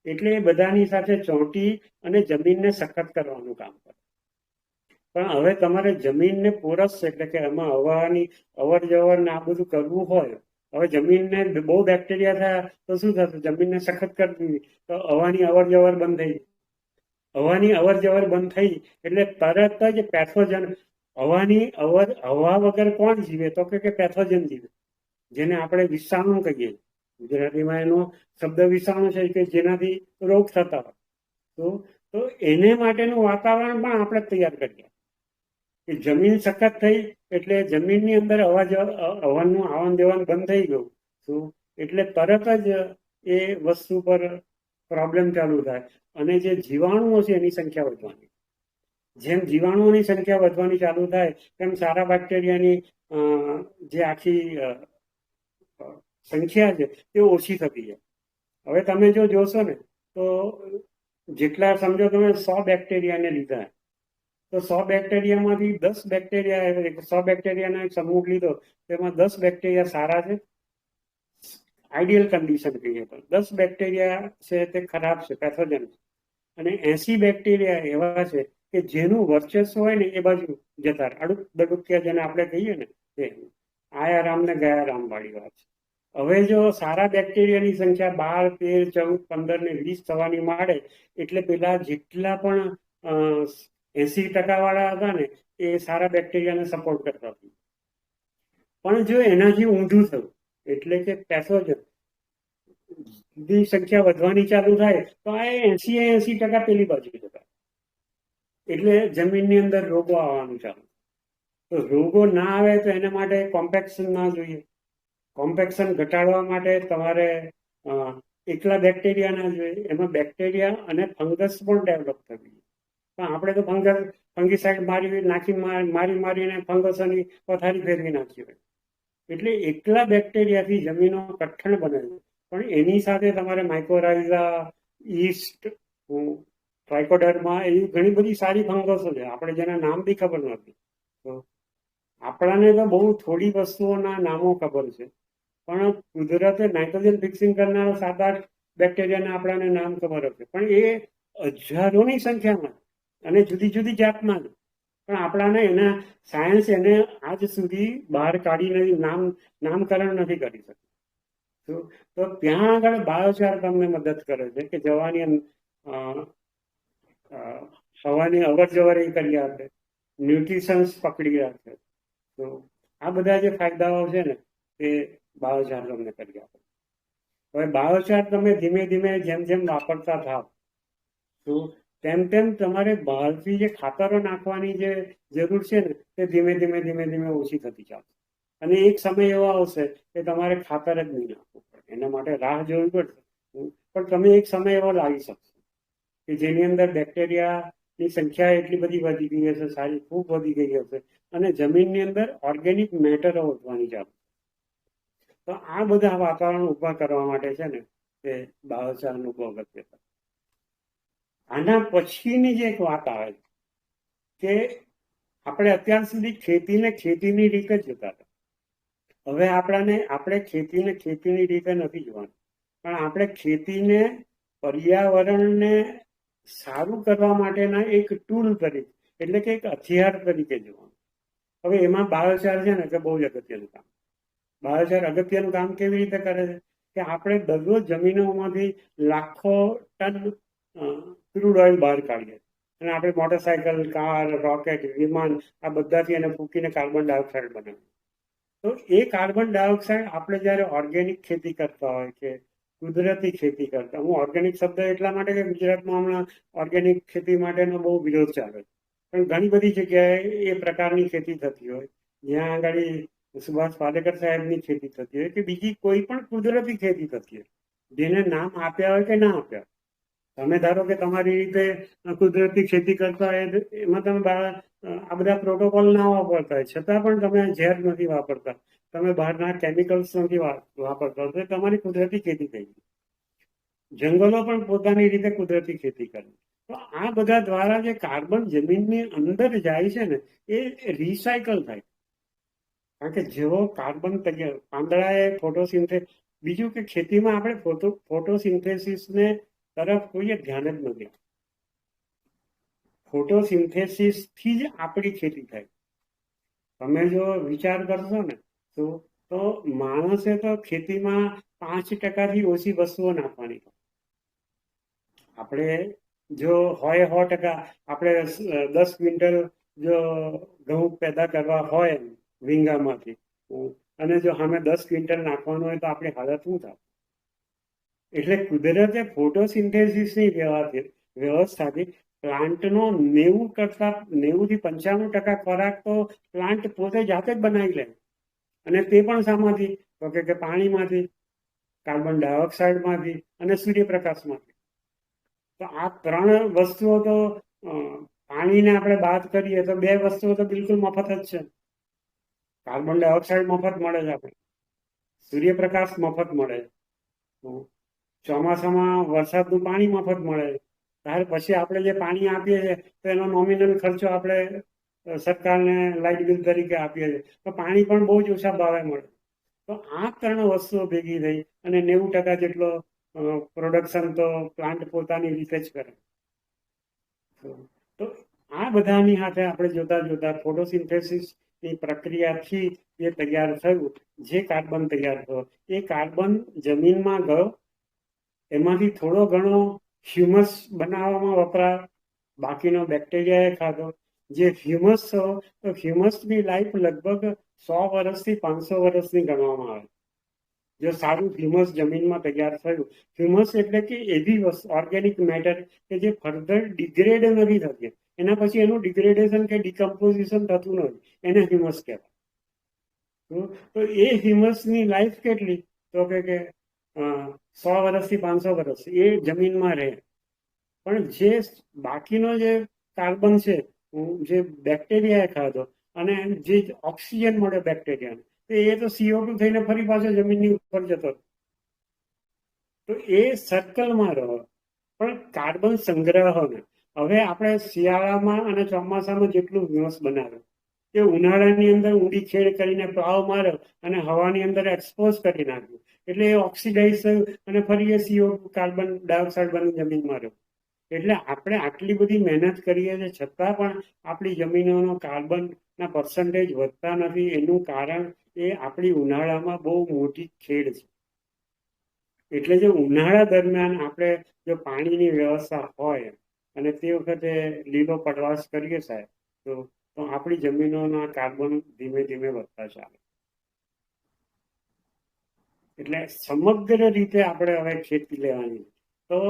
એટલે એ બધાની સાથે ચોંટી અને જમીનને સખત કરવાનું કામ કરે. પણ હવે તમારે જમીનને પોરસ છે, એટલે કે એમાં હવાની અવર જવર ને આ બધું કરવું હોય, હવે જમીનને બહુ બેક્ટેરિયા થયા તો શું થશે? જમીનને સખત કરી દીધી તો હવાની અવર જવર બંધ થઈ. હવાની અવર જવર બંધ થઈ એટલે તરત જ પેથોજન, હવા વગર કોણ જીવે? તો કે પેથોજન જીવે, જેને આપણે વિષાણુ કહીએ. ગુજરાતીમાં એનો શબ્દ વિષાણુ છે કે જેનાથી રોગ થતા હોય. તો એને માટેનું વાતાવરણ પણ આપણે તૈયાર કરીએ કે જમીન સખત થઈ એટલે જમીનની અંદર હવાનું આવન જવન બંધ થઈ ગયું. એટલે તરત જ એ વસ્તુ પર પ્રોબ્લેમ ચાલુ થાય અને જે જીવાણુઓ છે એની સંખ્યા વધવાની. જેમ જીવાણુઓની સંખ્યા વધવાની ચાલુ થાય તેમ સારા બેક્ટેરિયાની જે આખી સંખ્યા છે તે ઓછી થતી જાય. હવે તમે જો જોશો ને તો જેટલા સમજો તમે 100 બેક્ટેરિયાને લીધા તો 100 બેક્ટેરિયામાંથી 10 બેક્ટેરિયા, 100 બેક્ટેરિયાનો એક સમૂહ લીધો તેમાં 10 બેક્ટેરિયા સારા છે, આઈડિયલ કન્ડિશન કહીએ તો. 10 બેક્ટેરિયા છે તે ખરાબ છે, પેથોજન છે, અને 80 બેક્ટેરિયા એવા છે કે જેનું વર્ચસ્વ હોય ને એ બાજુ જતા અડુક દડુકિયા જેને આપણે કહીએ ને તે આયા રામ ને ગયા રામ વાળી વાત છે. હવે જો સારા બેક્ટેરિયાની સંખ્યા 12, 13, 14, 15 ને 20 થવાની માંડે એટલે પેલા જેટલા પણ 80% વાળા હતા ને એ સારા બેક્ટેરિયાને સપોર્ટ કરતા હતા. પણ જો એનાથી ઊંધું થયું એટલે કે પેથોજન ની સંખ્યા વધવાની ચાલુ થાય તો આ 80% પેલી બાજુ જતા, એટલે જમીનની અંદર રોગો આવવાનું ચાલુ. તો રોગો ના આવે તો એના માટે કોમ્પેક્શન ના જોઈએ. કોમ્પેક્શન ઘટાડવા માટે તમારે એકલા બેક્ટેરિયા ના જોઈએ, એમાં બેક્ટેરિયા અને ફંગસ પણ ડેવલપ થવી. પણ આપણે તો ફંગીસાઇડ મારીને ફંગસોની પથારી ફેરવી નાખી હોય. એટલે એકલા બેક્ટેરિયાથી જમીનો કઠણ બને છે. પણ એની સાથે તમારે માઇકોરાઇઝા, ઈસ્ટ, ટ્રાઇકોડર્મા એવી ઘણી બધી સારી ફંગસો છે આપણે જેના નામ બી ખબર નથી. તો આપણાને તો બહુ થોડી વસ્તુઓના નામો ખબર છે, પણ કુદરતે નાઇટ્રોજન ફિક્સિંગ કરનારા 7-8 બેક્ટેરિયાના આપણાને નામ ખબર હશે, પણ એ હજારોની સંખ્યામાં અને જુદી જુદી જાતના. પણ આપણાને એના સાયન્સ એને આજ સુધી બહાર કાઢીને નામકરણ નથી કરી શકતું. તો ત્યાં આગળ બાયોચાર તમને મદદ કરે છે કે હવાની અવર જવર એ કરી આપે, ન્યુટ્રિશન્સ પકડી રાખે. તો આ બધા જે ફાયદાઓ છે ને તે બાયોચાર તમને કરી આપે. હવે બાયોચાર તમે ધીમે ધીમે જેમ જેમ વાપરતા થાવ તો તેમ તેમ તમારે બહારથી જે ખાતરો નાખવાની જે જરૂર છે ને તે ધીમે ધીમે ઓછી થતી ચાલશે. અને એક સમય એવો આવશે કે તમારે ખાતર જ નહીં નાખવું પડે, એના માટે રાહ જોવી પડશે. પણ તમે એક સમય એવો લાવી શકશો કે જેની અંદર બેક્ટેરિયાની સંખ્યા એટલી બધી વધી ગઈ હશે, સારી ખૂબ વધી ગઈ હશે, અને જમીનની અંદર ઓર્ગેનિક મેટરો વધવાની ચાલુ. તો આ બધા વાતાવરણ ઉભા કરવા માટે છે ને તે બાયોચારનું બહુ અગત્ય છે. આના પછીની જે એક વાત આવે કે આપણે અત્યાર સુધી ખેતીની રીતે જ જતા હતા. હવે આપણે ખેતીની રીતે નથી જોવાનું, પણ આપણે ખેતીને પર્યાવરણને સારું કરવા માટેના એક ટૂલ તરીકે, એટલે કે એક હથિયાર તરીકે જોવાનું. હવે એમાં બાયોચાર છે ને કે બહુ જ અગત્યનું કામ. બાયોચાર અગત્યનું કામ કેવી રીતે કરે છે કે આપણે દરરોજ જમીનોમાંથી લાખો ટન ક્રૂડ ઓઇલ બહાર કાઢીએ અને આપણે મોટરસાયકલ, કાર, રોકેટ, વિમાન આ બધાથી એને ફૂંકીને કાર્બન ડાયોક્સાઇડ બનાવીએ. તો એ કાર્બન ડાયોક્સાઇડ આપણે જ્યારે ઓર્ગેનિક ખેતી કરતા હોય કે કુદરતી ખેતી કરતા, હું ઓર્ગેનિક શબ્દ એટલા માટે કે ગુજરાતમાં હમણાં ઓર્ગેનિક ખેતી માટેનો બહુ વિરોધ ચાલે છે, પણ ઘણી બધી જગ્યાએ એ પ્રકારની ખેતી થતી હોય, જ્યાં આગળ સુભાષ પાલેકર સાહેબની ખેતી થતી હોય કે બીજી કોઈ પણ કુદરતી ખેતી થતી હોય, જેને નામ આપ્યા હોય કે ના આપ્યા. તમે ધારો કે તમારી રીતે કુદરતી ખેતી કરતા હોય, એમાં તમે આ બધા પ્રોટોકોલ ના વાપરતા હોય, છતાં પણ તમે ઝેર નથી વાપરતા, તમે બહારના કેમિકલ્સ નથી વાપરતા, તો તમારી કુદરતી ખેતી થઈ ગઈ. જંગલો પણ પોતાની રીતે કુદરતી ખેતી કરે. તો આ બધા દ્વારા જે કાર્બન જમીનની અંદર જાય છે ને, એ રિસાયકલ થાય. કારણ કે જેવો કાર્બન તૈયાર પાંદડાએ ફોટોસિન્થેસિસ, બીજું કે ખેતીમાં આપણે ફોટોસિન્થેસિસને તરફ કોઈએ ધ્યાન જ નથી. ફોટોસિન્થેસિસ થી જ આપણી ખેતી થાય. તમે જો વિચાર કરશો ને તો માણસે તો ખેતીમાં 5% ઓછી વસ્તુઓ નાખવાની. આપણે જો હોય 100%, આપણે 10 ક્વિન્ટલ જો ઘઉં પેદા કરવા હોય વીંગામાંથી, અને જો અમે 10 ક્વિન્ટલ નાખવાનું હોય તો આપણી હાલત શું થાય? એટલે કુદરતે ફોટોસિન્થેસિસની વ્યવસ્થાથી પ્લાન્ટનો 90% થી 95% ખોરાક તો પ્લાન્ટ પોતે જાતે જ બનાવી લે. અને તે પણ શામાંથી? તો કે પાણીમાંથી, કાર્બન ડાયોક્સાઇડમાંથી અને સૂર્યપ્રકાશમાંથી. તો આ 3 વસ્તુઓ તો, પાણીને આપણે બાદ કરીએ તો 2 વસ્તુઓ તો બિલકુલ મફત જ છે. કાર્બન ડાયોક્સાઇડ મફત મળે છે, આપણે સૂર્યપ્રકાશ મફત મળે છે, ચોમાસામાં વરસાદનું પાણી મફત મળે છે. ત્યાર પછી આપણે જે પાણી આપીએ છીએ તો એનો નોમિનલ ખર્ચો આપણે સરકારને લાઇટ બિલ તરીકે આપીએ છીએ, તો પાણી પણ બહુ જ ઓછા ભાવે મળે. તો આ 3 વસ્તુઓ ભેગી થઈ અને 90% જેટલો પ્રોડક્શન તો પ્લાન્ટ પોતાની રીતે જ કરે. તો આ બધાની સાથે આપણે જોતા ફોટોસિન્થેસિસ ની પ્રક્રિયાથી જે તૈયાર થયું, જે કાર્બન તૈયાર થયો, એ કાર્બન જમીનમાં ગયો, એમાંથી થોડો ઘણો હ્યુમસ બનાવવામાં વપરાય, બાકીનો બેક્ટેરિયાએ ખાધો. જે હ્યુમસ થયો, તો હ્યુમસની લાઈફ લગભગ 100 વર્ષથી 500 વર્ષની ગણવામાં આવે. જો સારું હ્યુમસ જમીનમાં તૈયાર થયું, હ્યુમસ એટલે કે એવી ઓર્ગેનિક મેટર કે જે ફર્ધર ડિગ્રેડ નથી થતી, એના પછી એનું ડિગ્રેડેશન કે ડિકમ્પોઝિશન થતું નથી, એને હ્યુમસ કહેવાય. તો એ હ્યુમસની લાઈફ કેટલી? તો કે 100 વર્ષથી 500 વર્ષ એ જમીનમાં રહે. પણ જે બાકીનો જે કાર્બન છે, જે બેક્ટેરિયાએ ખાધો અને જે ઓક્સિજન મળે બેક્ટેરિયાને, એ તો CO2 થઈને ફરી પાછો જમીનની ઉપર જતો. તો એ સર્કલમાં રહો. પણ કાર્બન સંગ્રહને હવે આપણે શિયાળામાં અને ચોમાસામાં જેટલું હ્યુમસ બનાવ્યો, એ ઉનાળાની અંદર ઊંડી ખેડ કરીને પ્લાવ માર્યો અને હવાની અંદર એક્સપોઝ કરી નાખ્યું, એટલે એ ઓક્સિડાઇઝ થયું અને ફરી એ CO2 કાર્બન ડાયોક્સાઇડ બની જમીનમાં રહ્યો. એટલે આપણે આટલી બધી મહેનત કરીએ છીએ છતાં પણ આપણી જમીનોનો કાર્બનના પર્સન્ટેજ વધતા નથી. એનું કારણ એ આપણી ઉનાળામાં બહુ મોટી ખેડ છે. એટલે જે ઉનાળા દરમિયાન આપણે જો પાણીની વ્યવસ્થા હોય અને તે વખતે લીલો પડવાશ કરીએ સાહેબ, તો આપણી જમીનોના કાર્બન ધીમે ધીમે વધતા ચાલે. એટલે સમગ્ર રીતે આપણે હવે ખેતી લેવાની. તો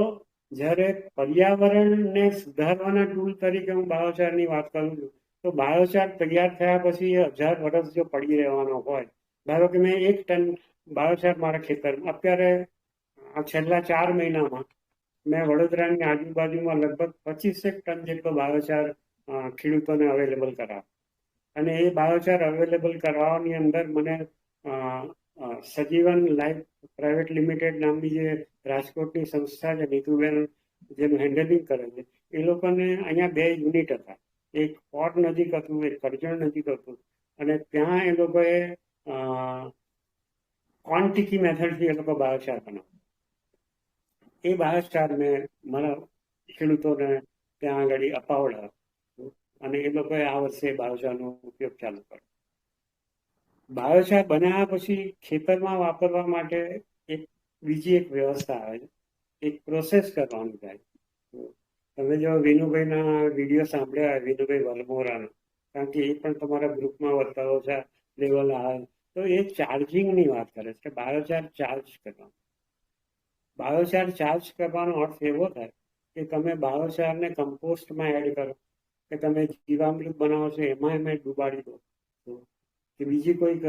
જ્યારે પર્યાવરણને સુધારવાના ટૂલ તરીકે હું બાયોચારની વાત કરું છું, તો બાયોચાર તૈયાર થયા પછી 1000 વર્ષ જો પડી રહેવાનો હોય, ધારો કે મેં 1 ટન બાયોચાર મારા ખેતરમાં, અત્યારે આ છેલ્લા 4 મહિનામાં મેં વડોદરાની આજુબાજુમાં લગભગ 25 ટન જેટલો બાયોચાર ખેડૂતોને અવેલેબલ કરાવ્યો. અને એ બાયોચાર અવેલેબલ કરાવવાની અંદર મને સજીવન લાઈફ પ્રાઇવેટ લિમિટેડ નામની જે રાજકોટની સંસ્થા છે, નીતુબેન જેનું હેન્ડલિંગ કરે છે, એ લોકોને અહીંયા 2 યુનિટ હતા. એક પોર્ટ નજીક હતું, એક કરજણ નજીક હતું, અને ત્યાં એ લોકોએ ક્વોન્ટિટી મેથડથી એ લોકો બાયોચાર બનાવે. એ બાયોચાર મેં મારા ખેડૂતોને ત્યાં આગળ અપાવડાવ્યો અને એ લોકોએ આ વર્ષે બાયોચારનો ઉપયોગ ચાલુ કર્યો. બાયોચાર બનાવ્યા પછી ખેતરમાં વાપરવા માટે બીજી એક વ્યવસ્થા આવે છે, એક પ્રોસેસ કરવાનું થાય. તમે જો વિનુભાઈના વિડીયો સાંભળ્યા હોય, વિનુભાઈ વલમોરાનો, કારણ કે એ પણ તમારા ગ્રુપમાં બતાવો છે લેવલ આવે, તો એ ચાર્જિંગની વાત કરે છે, બાયોચાર ચાર્જ કરવાનો. બાયોચાર ચાર્જ કરવાનો અર્થ એવો થાય કે તમે બાયોચારને કમ્પોસ્ટમાં એડ કરો, કે તમે જીવામૃત બનાવો છો એમાં ડુબાડી દો, કે બીજી કોઈક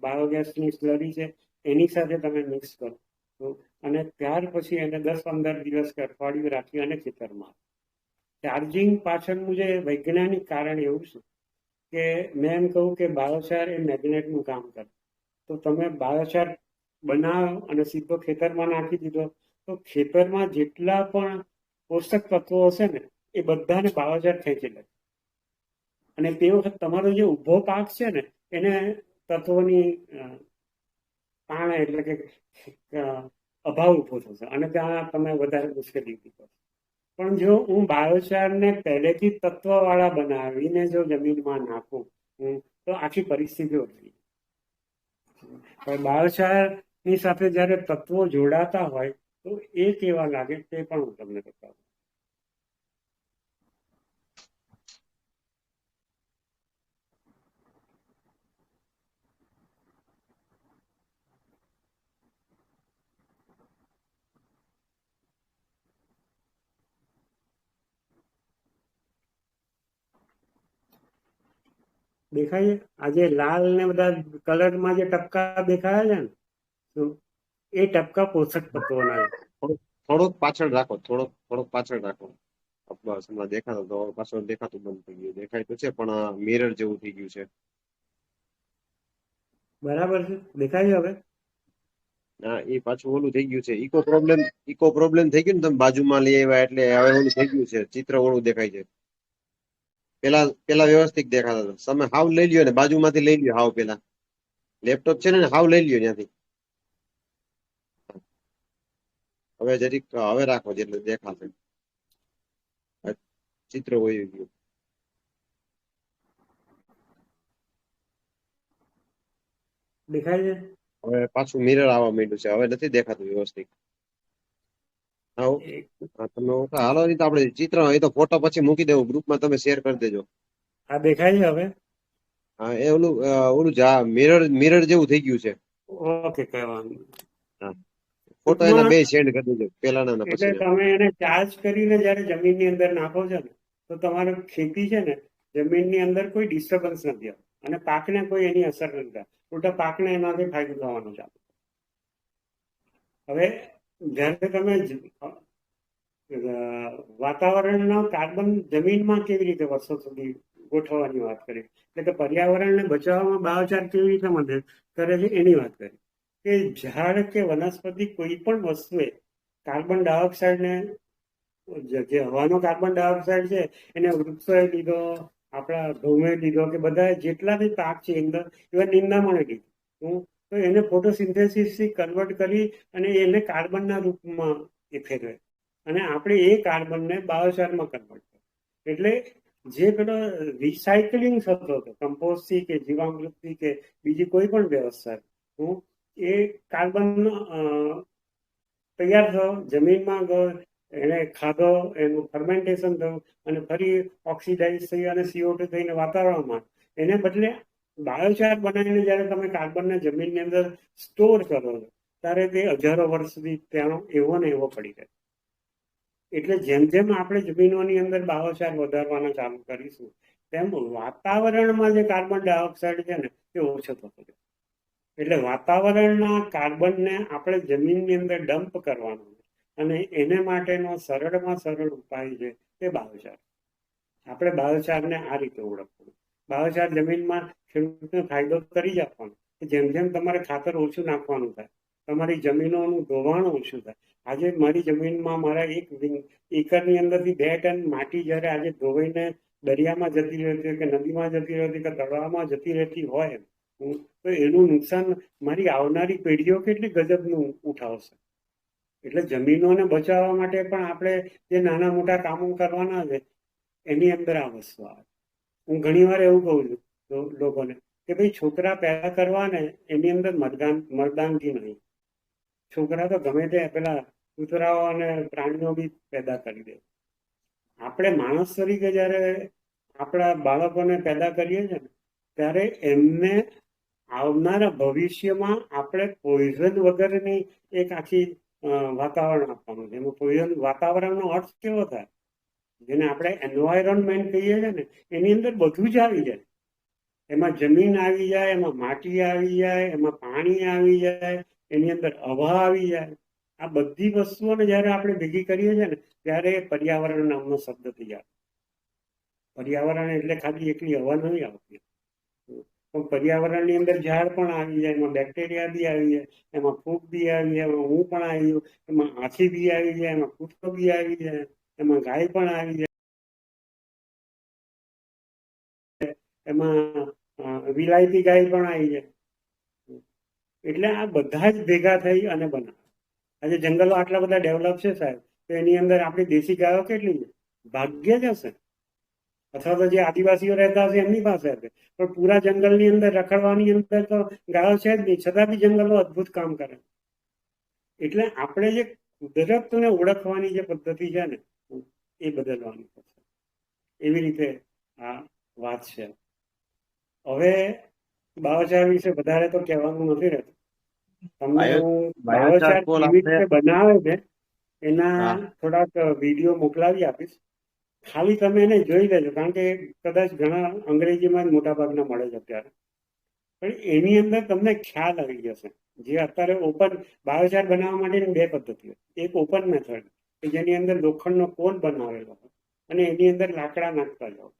બાયોગેસની સ્લરી છે એની સાથે તમે મિક્સ કરો અને ત્યાર પછી એને 10-15 દિવસ કે અઠવાડિયું રાખી અને ખેતરમાં. ચાર્જિંગ પાછળનું જે વૈજ્ઞાનિક કારણ એવું છે કે મેં એમ કહું કે બાયોચાર એ મેગ્નેટનું કામ કરે. તો તમે બાયોચાર બનાવો અને સીધો ખેતરમાં નાખી દીધો તો ખેતરમાં જેટલા પણ પોષક તત્વો હશે ને એ બધાને બાયોચાર ખેંચી લે અને તે વખત તમારો જે ઊભો પાક છે ને એને તત્વોની તાણ એટલે કે અભાવ ઉભો થશે અને ત્યાં તમે વધારે મુશ્કેલી ઉભી કરશો. પણ જો હું બાયોચારને પહેલેથી તત્વવાળા બનાવીને જો જમીનમાં નાખું તો આખી પરિસ્થિતિ બદલી. બાયોચારની સાથે જ્યારે તત્વો જોડાતા હોય તો એ કેવા લાગે તે પણ હું તમને બતાવું. દેખાય છે આજે લાલ ને બધા કલરમાં જે ટપકા દેખાયા છે ને એ ટપકા પોષક તત્વોના છે. થોડોક પાછળ રાખો, થોડોક પાછળ રાખો. દેખાતો તો પાછળ દેખાતું બંધ થઈ ગયું. દેખાય તો છે પણ મિરર જેવું થઈ ગયું છે. બરાબર છે, દેખાય છે હવે? ના, એ પાછું ઓલું થઈ ગયું છે. ઇકો પ્રોબ્લેમ થઈ ગયું ને, તમે બાજુમાં લઈ આવ્યા એટલે હવે ઓલું થઈ ગયું છે, ચિત્ર ઓળું દેખાય છે. પેલા વ્યવસ્થિત દેખાતા હતા. તમે હાવ લઈ લ્યો ને, બાજુમાંથી લઈ લ્યો. હાવ પેલા લેપટોપ છે ને, હાવ લઈ લ્યો ત્યાંથી. હવે જરીક હવે રાખો જેટલે દેખાશે. ચિત્ર વયું ગયું. દેખાય છે? હવે પાછું મિરર આવવા માંડ્યું છે. હવે નથી દેખાતું વ્યવસ્થિત. તમે હાલો નહીં તો આપણે ચિત્ર એ તો ફોટો પછી મૂકી દેવું ગ્રુપમાં, તમે શેર કરી દેજો. આ દેખાય છે હવે? હા, એ ઓલું મિરર જેવું થઈ ગયું છે. ઓકે, કઈ વાંધો નહીં. ફોટો એના બે સેન્ડ કરી દેજો, પેલાના ને એટલે પછી. તમે એને ચાર્જ કરીને જયારે જમીનની અંદર નાખો છો ને તો તમારી ખેતી છે ને જમીનની અંદર કોઈ ડિસ્ટર્બન્સ નથી આવતું અને પાકને કોઈ એની અસર નથી થતી. ઉલટા પાકને એનાથી ફાયદો થવાનો ચાલુ. હવે જ્યારે તમે વાતાવરણનો કાર્બન જમીનમાં કેવી રીતે વર્ષો સુધી ગોઠવવાની વાત કરી, એટલે કે પર્યાવરણને બચાવવામાં બાયોચાર કેવી રીતે મદદ કરે છે એની વાત કરી કે ઝાડ કે વનસ્પતિ કોઈ પણ વસ્તુએ કાર્બન ડાયોક્સાઇડને, જે હવાનો કાર્બન ડાયોક્સાઇડ છે એને વૃક્ષોએ લીધો, આપણા ઘઉંએ લીધો, કે બધા જેટલા બી પાક છે અંદર એવા નિંદામણે લીધું, તો એને ફોટોસિન્થેસિસથી કન્વર્ટ કરી અને એને કાર્બનના રૂપમાં એ ફેરવે અને આપણે એ કાર્બનને બાયોચારમાં કન્વર્ટ કરીએ. એટલે જે પેલો રિસાયકલિંગ થતો હતો કમ્પોસ્ટથી કે જીવામૃતથી કે બીજી કોઈ પણ વ્યવસ્થા, એ કાર્બન તૈયાર થયો, જમીનમાં ગયો, એને ખાધો, એનું ફર્મેન્ટેશન થયું અને ફરી ઓક્સિડાઇઝ થઈ અને CO2 થઈને વાતાવરણમાં. એને બદલે બાયોચાર બનાવીને જ્યારે તમે કાર્બનને જમીનની અંદર સ્ટોર કરો છો ત્યારે તે હજારો વર્ષ સુધી ત્યાંનો એવો ને એવો પડી રહે. એટલે જેમ જેમ આપણે જમીનોની અંદર બાયોચાર વધારવાના ચાલુ કરીશું તેમ વાતાવરણમાં જે કાર્બન ડાયોક્સાઇડ છે ને એ ઓછો થતો જાય. એટલે વાતાવરણના કાર્બનને આપણે જમીનની અંદર ડમ્પ કરવાનો અને એને માટેનો સરળમાં સરળ ઉપાય છે તે બાયોચાર. આપણે બાયોચારને આ રીતે ઓળખવાનું. બાયોચાર જમીનમાં ખેડૂતને ફાયદો કરી જ આપવાનો. જેમ જેમ તમારે ખાતર ઓછું નાખવાનું થાય, તમારી જમીનોનું ધોવાણ ઓછું થાય. આજે મારી જમીનમાં મારા 1 એકરની અંદરથી 2 ટન માટી જ્યારે આજે ધોવાઈને દરિયામાં જતી રહેતી હોય કે નદીમાં જતી રહેતી કે તળાવમાં જતી રહેતી હોય તો એનું નુકસાન મારી આવનારી પેઢીઓ કેટલી ગજબનું ઉઠાવશે. એટલે જમીનોને બચાવવા માટે પણ આપણે જે નાના મોટા કામો કરવાના છે એની અંદર આ વસ્તુ આવે. હું ઘણી વાર એવું કહું છું લોકોને કે ભાઈ છોકરા પેદા કરવા ને એની અંદર મર્દાનગી નહીં. છોકરા તો ગમે તે પેલા કૂતરાઓ અને પ્રાણીઓ બી પેદા કરી દે. આપણે માણસ તરીકે જયારે આપણા બાળકોને પેદા કરીએ છીએ ને ત્યારે એમને આવનારા ભવિષ્યમાં આપણે પોઈઝન વગરની એક આખી વાતાવરણ આપવાનું છે. એમાં પોઈઝન વાતાવરણનો અર્થ કેવો થાય, જેને આપણે એન્વાયરમેન્ટ કહીએ છીએ ને એની અંદર બધું જ આવી જાય. એમાં જમીન આવી જાય, એમાં માટી આવી જાય, એમાં પાણી આવી જાય, એની અંદર હવા આવી જાય. આ બધી વસ્તુઓને જયારે આપણે ભેગી કરીએ છીએ ને ત્યારે પર્યાવરણ નામનો શબ્દ તૈયાર. પર્યાવરણ એટલે ખાલી એકલી હવા નહીં આવતી, પણ પર્યાવરણની અંદર ઝાડ પણ આવી જાય, એમાં બેક્ટેરિયા બી આવી જાય, એમાં ફૂગ બી આવી જાય, એમાં હું પણ આવી જાઉં, એમાં હાથી બી આવી જાય, એમાં કૂતરો બી આવી જાય, એમાં ગાય પણ આવી જાય, એમાં વિલાયતી ગાય પણ આવી જાય. એટલે આ બધા જ ભેગા થઈ અને બનાવે. આજે જંગલો આટલા બધા ડેવલપ છે સાહેબ, તો એની અંદર આપણી દેશી ગાયો કેટલી છે? ભાગ્ય જ હશે. અથવા તો જે આદિવાસીઓ રહેતા હશે એમની પાસે હશે, પણ પૂરા જંગલની અંદર રખડવાની અંદર તો ગાયો છે જ નહીં, છતાં બી જંગલો અદભુત કામ કરે. એટલે આપણે જે કુદરતને ઓળખવાની જે પદ્ધતિ છે ને એ બદલવાની પડશે. એવી રીતે આ વાત છે. હવે બાયોચાર વિશે વધારે તો કહેવાનું નથી રહેતું. તમને હું બાયોચાર કેવી રીતે બનાવે છે એના થોડાક વિડીયો મોકલાવી આપીશ. ખાલી તમે એને જોઈ લેજો, કારણ કે કદાચ ઘણા અંગ્રેજીમાં જ મોટા ભાગના મળે છે અત્યારે, પણ એની અંદર તમને ખ્યાલ આવી જશે. જે અત્યારે ઓપન બાયોચાર બનાવવા માટેની બે પદ્ધતિઓ. એક ઓપન મેથડ કે જેની અંદર લોખંડનો કોન બનાવેલો હોય અને એની અંદર લાકડા નાખતા જાઓ.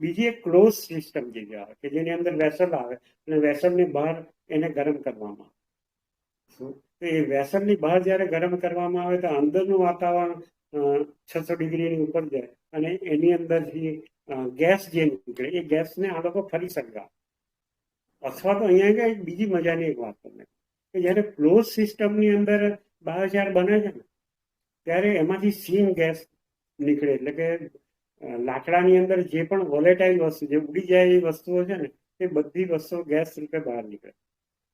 બીજી એક ક્લોઝ સિસ્ટમ જે આવે કે જેની અંદર વેસલ આવે અને વેસલની બહાર એને ગરમ કરવામાં આવે. તો એ વેસલની બહાર જ્યારે ગરમ કરવામાં આવે તો અંદરનું વાતાવરણ 600 ડિગ્રીની ઉપર જાય અને એની અંદરથી ગેસ જે નીકળે એ ગેસને આ લોકો ફરી સળગાવે. અથવા તો અહીંયા એક બીજી મજાની એક વાત તમને કે જ્યારે ક્લોઝ સિસ્ટમની અંદર બાયોચાર બને છે ને ત્યારે એમાંથી સીન ગેસ નીકળે. એટલે કે લાકડાની અંદર જે પણ વોલેટાઇલ વસ્તુ જે ઉડી જાય એ વસ્તુઓ છે ને એ બધી વસ્તુઓ ગેસ રૂપે બહાર નીકળે.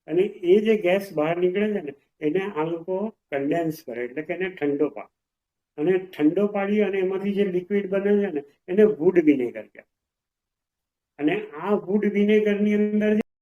અને એ જે ગેસ બહાર નીકળે છે ને એને આ લોકો કન્ડેન્સ કરે, એટલે કે એને ઠંડો પાડે. અને ઠંડો પાડી અને એમાંથી જે લિક્વિડ બને છે ને એને વુડ વિનેગર કહેવાય. અને આ વુડ વિનેગરની અંદર